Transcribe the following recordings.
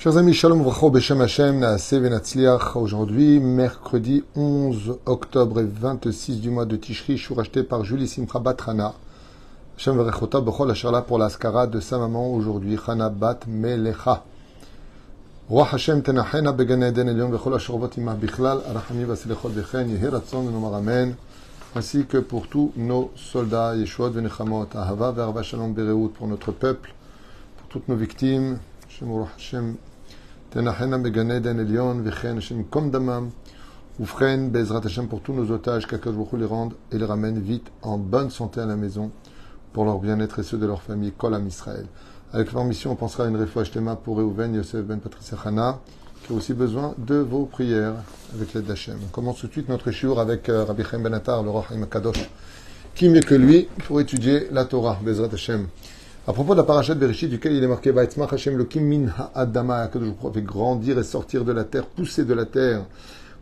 Chers amis, Shalom Vracho Beshem Hashem, Naaseh Venatzliach. Aujourd'hui, mercredi 11 octobre et 26 du mois de Tishri, je suis racheté par Julie Simcha Bat Hana. Hashem Verechota Bechol Asherla pour l'Askara de sa maman aujourd'hui, Hana Bat Melecha. Roi Hashem Tenachena Began Eden Elion Vechol Ashervot Imah Bichlal, Arachami Vasilechot Bechen, Yehi Ratzon Venomar Amen, ainsi que pour tous nos soldats, Yeshuot Venechamot, Ahava Verva Shalom Bereout, pour notre peuple, pour toutes nos victimes, Hashem Roi Hashem Tenachena Began Eden Elion, Vechen Hashem Kom Damam, Oufren Bezrat Hashem pour tous nos otages, qu'Akadosh Baruch Hu les rende et les ramène vite en bonne santé à la maison, pour leur bien-être et ceux de leur famille, Kol Am Israël. Avec leur mission, on pensera à une réfouach Shtema pour Reuven, Yosef, Ben Patricia Hana, qui a aussi besoin de vos prières avec l'aide d'Hachem. On commence tout de suite notre shiur avec Rabbi Chaim Ben Attar, le Roi Chaim Kadosh. Qui mieux que lui pour étudier la Torah, Bezrat Hashem. À propos de la parashat Bereshit, duquel il est marqué Vaetzmach Hashem Lokim min ha'adama, que je fait grandir et sortir de la terre, pousser de la terre.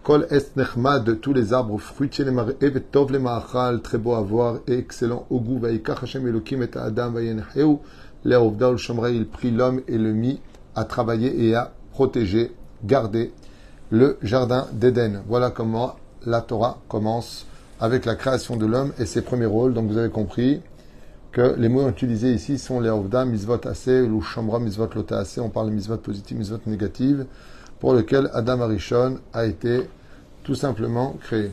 Kol est nechmad, tous les arbres fruitiers, les marées, et tov les ma'achal, très beau à voir et excellent au goût. Vaikach Hashem Elokim et Adam vayenecheu, le'ovda ul shomrei, il prit l'homme et le mit à travailler et à protéger, garder le jardin d'Éden. Voilà comment la Torah commence avec la création de l'homme et ses premiers rôles. Donc vous avez compris que les mots utilisés ici sont les Ovda, Misvot Aseh, ou Shomra, Misvot Lota Aseh. On parle de Misvot positives, Misvot négatives, pour lequel Adam Arishon a été tout simplement créé.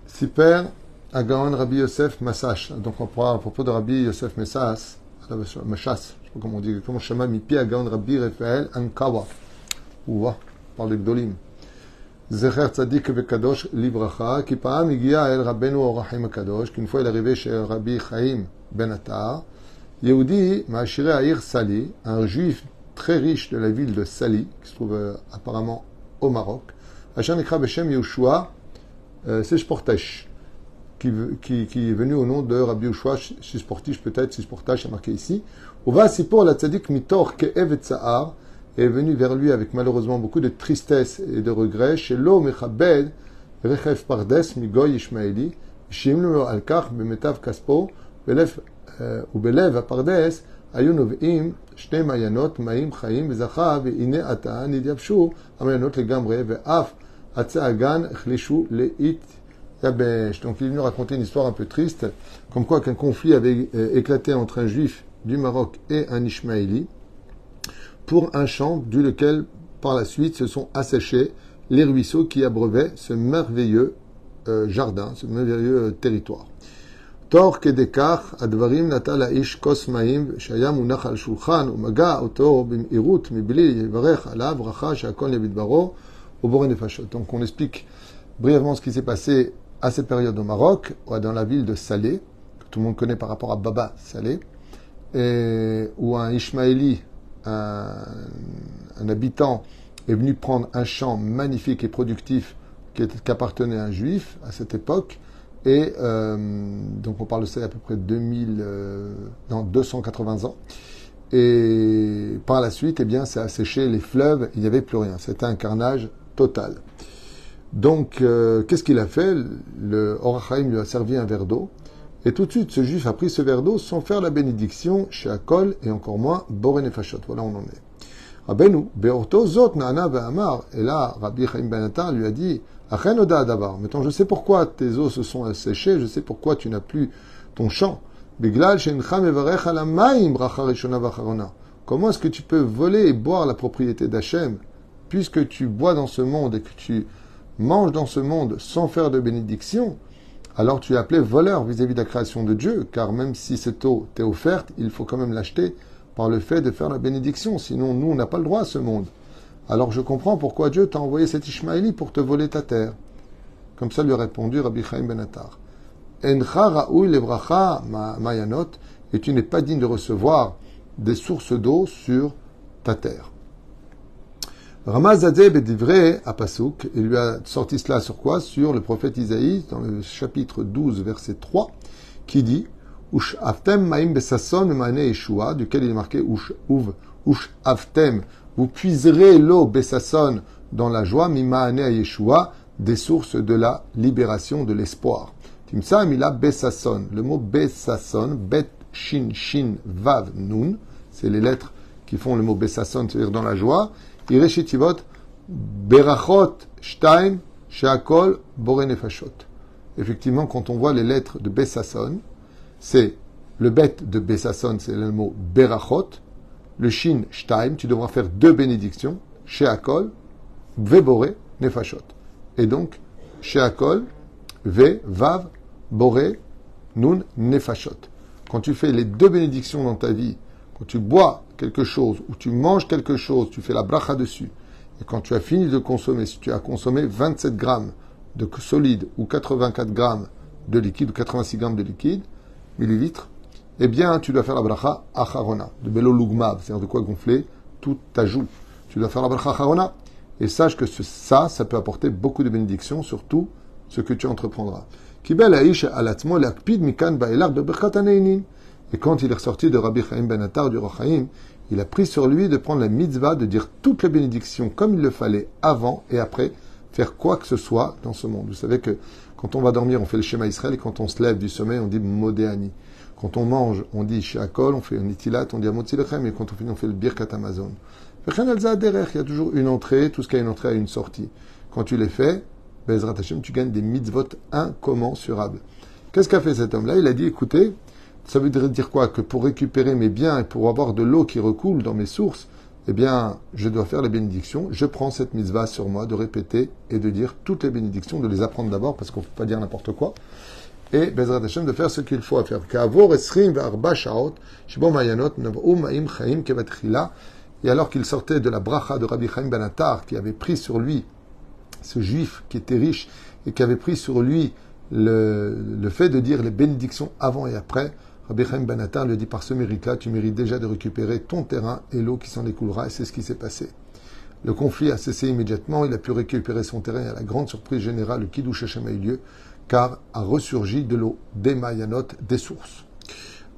Siper, Agaon, Rabbi Yosef, Massash. Donc on parle à propos de Rabbi Yosef Messas, Mashas, je sais pas comment on dit, comment Shema, Mipi, Agaon, Rabbi Raphaël, Ankawa. Ouah, on parle de Gdolim. Zecher Tzadik Vekadosh Libracha, qui Paam Igia El Rabbeinu Orachim Kadosh, qu'une fois il est arrivé chez Rabbi Chaim Ben Attar, Yehudi Ma'ashirei Ha'ir Sali, un juif très riche de la ville de Sali, qui se trouve apparemment au Maroc, Hashem Ekra Beshem Yehoshua Seshportesh, qui est venu au nom de Rabbi Yehoshua Seshportesh, peut-être Seshportesh, c'est marqué ici. Uva Sipor la Tzadik Mitor Ke'ev et Tsa'ar, est venu vers lui avec malheureusement beaucoup de tristesse et de regret. Chez l'eau Mechabed, Rechef Pardes, Migoy Ishmaeli, Shimlu Alkach, Bemetav Kaspo, Belef ou Belev Pardes, Ayunovim, Shne Mayanot, Maim Chaim, Zachav, Ine Ata, Nidyavshu, Amayanot le Gamre, Ve'af, Atzaagan, Chlishu, Leit, Yabesh. Donc il est venu raconter une histoire un peu triste, comme quoi qu'un conflit avait éclaté entre un juif du Maroc et un Ishmaéli, pour un champ du lequel, par la suite, se sont asséchés les ruisseaux qui abreuvaient ce merveilleux jardin, ce merveilleux territoire. Tor kedekach advarim natal aish kos maim shayam unach al shulchan umaga oto bim'irut mibli yivarech alav bracha shakol yabid baro uboren nefashot. Donc on explique brièvement ce qui s'est passé à cette période au Maroc, dans la ville de Salé, que tout le monde connaît par rapport à Baba Salé, et où un Ishmaéli, un habitant est venu prendre un champ magnifique et productif qui appartenait à un juif à cette époque, et donc on parle de ça il y a à peu près 280 ans, et par la suite, eh bien, ça a séché les fleuves, il n'y avait plus rien, c'était un carnage total. Donc qu'est-ce qu'il a fait? Le Or HaChaim lui a servi un verre d'eau, et tout de suite, ce juif a pris ce verre d'eau sans faire la bénédiction chez Akol, et encore moins, Boré Nefashot. Voilà où on en est. Rabbeinu, Beorto Zot Na'ana Ve'amar. Et là, Rabbi Chaim Ben Attar lui a dit, Achen Oda Adavar. Maintenant, je sais pourquoi tes eaux se sont asséchées, je sais pourquoi tu n'as plus ton champ. Beglal Shencha Mevarech Alamayim Bracha Rishona Vacharona. Comment est-ce que tu peux voler et boire la propriété d'Hachem, puisque tu bois dans ce monde et que tu manges dans ce monde sans faire de bénédiction? Alors tu es appelé voleur vis-à-vis de la création de Dieu, car même si cette eau t'est offerte, il faut quand même l'acheter par le fait de faire la bénédiction. Sinon, nous, on n'a pas le droit à ce monde. Alors je comprends pourquoi Dieu t'a envoyé cet Ishmaéli pour te voler ta terre. Comme ça lui a répondu Rabbi Chaim Ben Attar. Encha ra'ouy levracha mayanot, et tu n'es pas digne de recevoir des sources d'eau sur ta terre. Ramazadeh Bedivrei à Pasuk, il lui a sorti cela sur quoi? Sur le prophète Isaïe, dans le chapitre 12, verset 3, qui dit Ush Avtem Maim Besasson Mane Yeshua, duquel il est marqué Ush Avtem, vous puiserez l'eau Besasson dans la joie, Mimane Yeshua, des sources de la libération, de l'espoir. Timsa Mila Besasson, le mot Besasson, Bet Shin Shin Vav Nun, c'est les lettres qui font le mot Bessasson, c'est-à-dire dans la joie. Ireshitivot, Berachot, Shtaim, Sheakol, Bore Nefashot. Effectivement, quand on voit les lettres de Bessasson, c'est le bet de Bessasson, c'est le mot Berachot. Le Shin, Shtaim, tu devras faire 2 bénédictions. Sheakol, Vebore, Nefashot. Et donc, Sheakol, Ve, Vav, Bore, Nun, Nefashot. Quand tu fais les 2 bénédictions dans ta vie, quand tu bois quelque chose ou tu manges quelque chose, tu fais la bracha dessus. Et quand tu as fini de consommer, si tu as consommé 27 grammes de solide ou 84 grammes de liquide ou 86 grammes de liquide, millilitres, eh bien, tu dois faire la bracha acharona, de belo lugmav, c'est-à-dire de quoi gonfler toute ta joue. Tu dois faire la bracha acharona. Et sache que ça peut apporter beaucoup de bénédictions, surtout ce que tu entreprendras. Kibel ha'ish alatzmo lakpid mikan ba'elar beberkat haneinin. Et quand il est ressorti de Rabbi Chaim ben Attar du Rochaim, il a pris sur lui de prendre la mitzvah, de dire toutes les bénédictions comme il le fallait avant et après, faire quoi que ce soit dans ce monde. Vous savez que quand on va dormir, on fait le schéma Israël, et quand on se lève du sommeil, on dit Modéani. Quand on mange, on dit Sheakol, on fait un itilat, on dit Amotzi Lechem, et quand on finit, on fait le Birkat Amazon. Il y a toujours une entrée, tout ce qui a une entrée a une sortie. Quand tu les fais, Bezrat Hashem, tu gagnes des mitzvot incommensurables. Qu'est-ce qu'a fait cet homme-là? Il a dit, écoutez, ça veut dire quoi? Que pour récupérer mes biens et pour avoir de l'eau qui recoule dans mes sources, eh bien, je dois faire les bénédictions. Je prends cette mitzvah sur moi de répéter et de dire toutes les bénédictions, de les apprendre d'abord, parce qu'on ne peut pas dire n'importe quoi. Et Bezrat Hashem de faire ce qu'il faut à faire. Et alors qu'il sortait de la bracha de Rabbi Chaim ben Attar, qui avait pris sur lui, ce juif qui était riche, et qui avait pris sur lui le fait de dire les bénédictions avant et après, Rabbi Chaim ben Attar lui dit, par ce mérite-là, tu mérites déjà de récupérer ton terrain et l'eau qui s'en écoulera, et c'est ce qui s'est passé. Le conflit a cessé immédiatement, il a pu récupérer son terrain, et à la grande surprise générale, le Kiddush Hashem a eu lieu, car a ressurgi de l'eau, des Mayanot, des sources.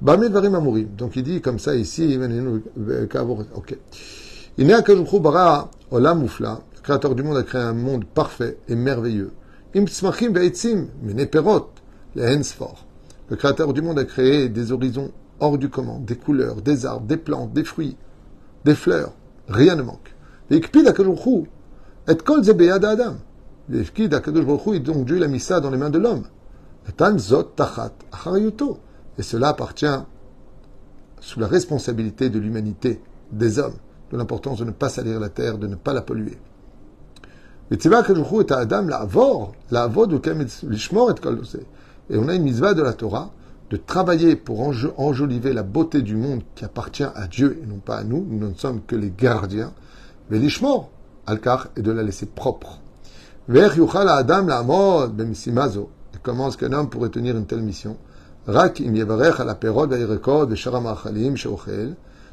Donc il dit comme ça ici, ok. Le créateur du monde a créé un monde parfait et merveilleux. Le créateur du monde a créé des horizons hors du commun, des couleurs, des arbres, des plantes, des fruits, des fleurs. Rien ne manque. Donc Dieu l'a mis ça dans les mains de l'homme. Et cela appartient sous la responsabilité de l'humanité, des hommes, de l'importance de ne pas salir la terre, de ne pas la polluer. Et on a une mitzvah de la Torah de travailler pour enjoliver la beauté du monde qui appartient à Dieu et non pas à nous. Nous ne sommes que les gardiens. Mais l'ishmor, al-kar, et de la laisser propre. Et comment est-ce qu'un homme pourrait tenir une telle mission?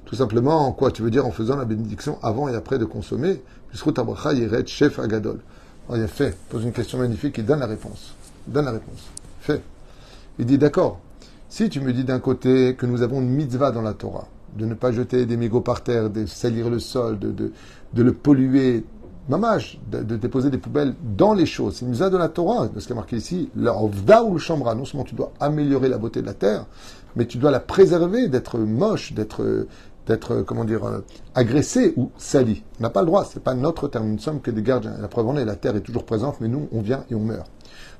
Tout simplement, en quoi tu veux dire en faisant la bénédiction avant et après de consommer. Oh, il a fait, pose une question magnifique, il donne la réponse. Fait. Il dit d'accord, si tu me dis d'un côté que nous avons une mitzvah dans la Torah, de ne pas jeter des mégots par terre, de salir le sol, de le polluer, mamage, de déposer des poubelles dans les choses. C'est une mitzvah de la Torah, de ce qui est marqué ici, l'ovda ou le chambra. Non seulement tu dois améliorer la beauté de la terre, mais tu dois la préserver d'être moche, d'être agressé ou sali. On n'a pas le droit, c'est pas notre terme, nous ne sommes que des gardiens. La preuve en est, la terre est toujours présente, mais nous, on vient et on meurt.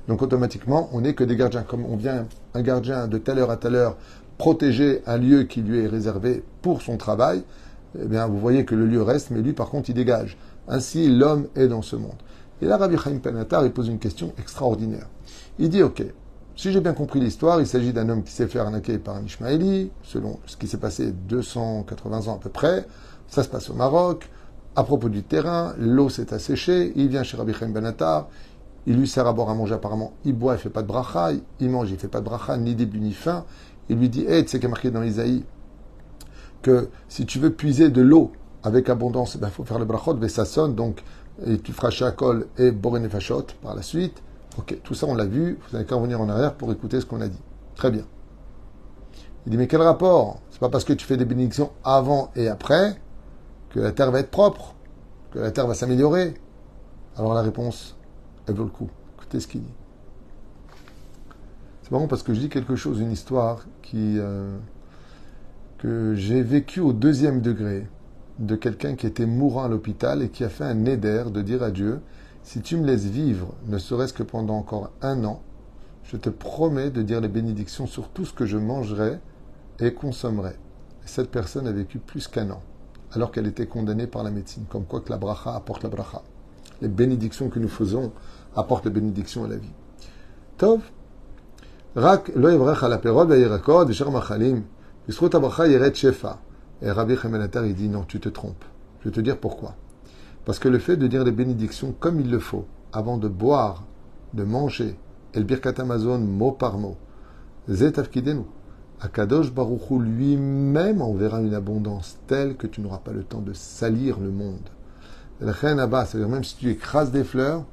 Donc automatiquement, on n'est que des gardiens. Comme on vient, un gardien de telle heure à telle heure, protéger un lieu qui lui est réservé pour son travail, eh bien, vous voyez que le lieu reste, mais lui, par contre, il dégage. Ainsi, l'homme est dans ce monde. Et là, Rabbi Chaim ben Attar, il pose une question extraordinaire. Il dit, ok, si j'ai bien compris l'histoire, il s'agit d'un homme qui s'est fait arnaquer par un Ishmaéli, selon ce qui s'est passé 280 ans à peu près. Ça se passe au Maroc. À propos du terrain, l'eau s'est asséchée. Il vient chez Rabbi Chaim ben Attar. Il lui sert à boire, à manger apparemment. Il boit, il ne fait pas de bracha. Il mange, il ne fait pas de bracha, ni début ni fin. Il lui dit, hey, tu sais qu'il y a marqué dans l'Isaïe que si tu veux puiser de l'eau avec abondance, il faut faire le brachot, vesasson, donc et tu feras shakol et borenefashot par la suite. Ok, tout ça on l'a vu, vous n'avez qu'à revenir en arrière pour écouter ce qu'on a dit. Très bien. Il dit, mais quel rapport? C'est pas parce que tu fais des bénédictions avant et après que la terre va être propre, que la terre va s'améliorer. Alors la réponse, elle vaut le coup. Écoutez ce qu'il dit. C'est marrant parce que je dis quelque chose, une histoire que j'ai vécue au 2e degré. de quelqu'un qui était mourant à l'hôpital et qui a fait un néder de dire à Dieu, si tu me laisses vivre, ne serait-ce que pendant encore 1 an, je te promets de dire les bénédictions sur tout ce que je mangerai et consommerai. Et cette personne a vécu plus qu'1 an, alors qu'elle était condamnée par la médecine, comme quoi que la bracha apporte la bracha. Les bénédictions que nous faisons apportent les bénédictions à la vie. Tov, rak lo yevrech al aperot ve'yirakot v'sher machalim, v'zchut habracha yeret shefa. Et Rabbi Chaim Ben Attar, il dit non, tu te trompes. Je vais te dire pourquoi. Parce que le fait de dire les bénédictions comme il le faut, avant de boire, de manger, et le Birkat Hamazon mot par mot, Zet Afkidenu, Akadosh Baruch Hu lui-même enverra une abondance telle que tu n'auras pas le temps de salir le monde. La reine Abba, c'est-à-dire même si tu écrases des fleurs,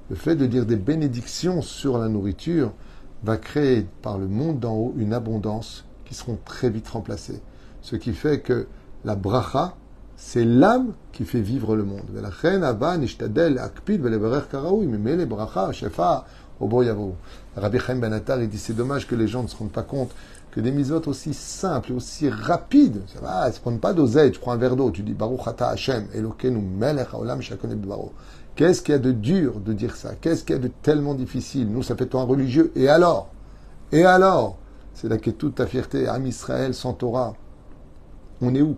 le fait de dire des bénédictions sur la nourriture va créer par le monde d'en haut une abondance qui seront très vite remplacées. Ce qui fait que la bracha, c'est l'âme qui fait vivre le monde. Rabbi Chaim Ben Attar, il dit c'est dommage que les gens ne se rendent pas compte que des mitzvot aussi simples et aussi rapides, ça va, tu ne prends pas d'oseille, tu prends un verre d'eau, tu dis Baruch Ata Hashem, Elokeinu melech haolam shekoneh b'dvaro. Qu'est-ce qu'il y a de dur de dire ça? Qu'est-ce qu'il y a de tellement difficile? Nous, ça fait toi un religieux. Et alors? C'est là qu'est toute ta fierté. Am Israël sans Torah. On est où?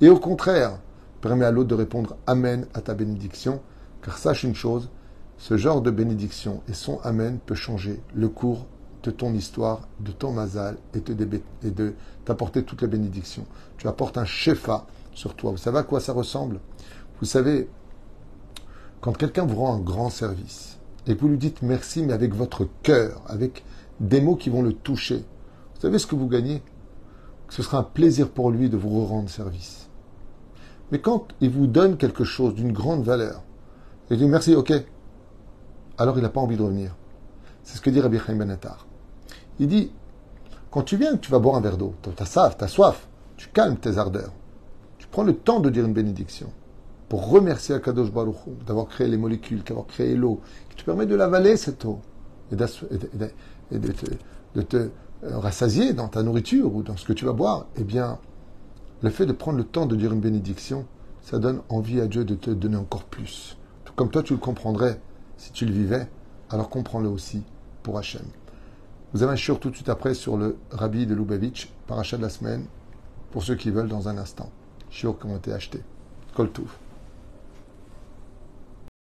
Et au contraire, permet à l'autre de répondre Amen à ta bénédiction, car sache une chose, ce genre de bénédiction et son Amen peut changer le cours de ton histoire, de ton mazal et de t'apporter toutes les bénédictions. Tu apportes un shefa sur toi. Vous savez à quoi ça ressemble? Vous savez, quand quelqu'un vous rend un grand service et que vous lui dites merci, mais avec votre cœur, avec des mots qui vont le toucher, vous savez ce que vous gagnez? Ce sera un plaisir pour lui de vous rendre service. Mais quand il vous donne quelque chose d'une grande valeur, il dit merci, ok, alors il n'a pas envie de revenir. C'est ce que dit Rabbi Chaim Ben Attar. Il dit, quand tu viens, tu vas boire un verre d'eau, t'as soif, tu calmes tes ardeurs. Tu prends le temps de dire une bénédiction pour remercier Akadosh Baruch Hu d'avoir créé les molécules, d'avoir créé l'eau, qui te permet de l'avaler cette eau et de te rassasier dans ta nourriture ou dans ce que tu vas boire. Eh bien, le fait de prendre le temps de dire une bénédiction, ça donne envie à Dieu de te donner encore plus. Tout comme toi, tu le comprendrais si tu le vivais, alors comprends-le aussi pour Hachem. Vous avez un shiur tout de suite après sur le Rabbi de Lubavitch, paracha de la semaine, pour ceux qui veulent dans un instant. Shiur qui ont été achetés. Kol Tuv.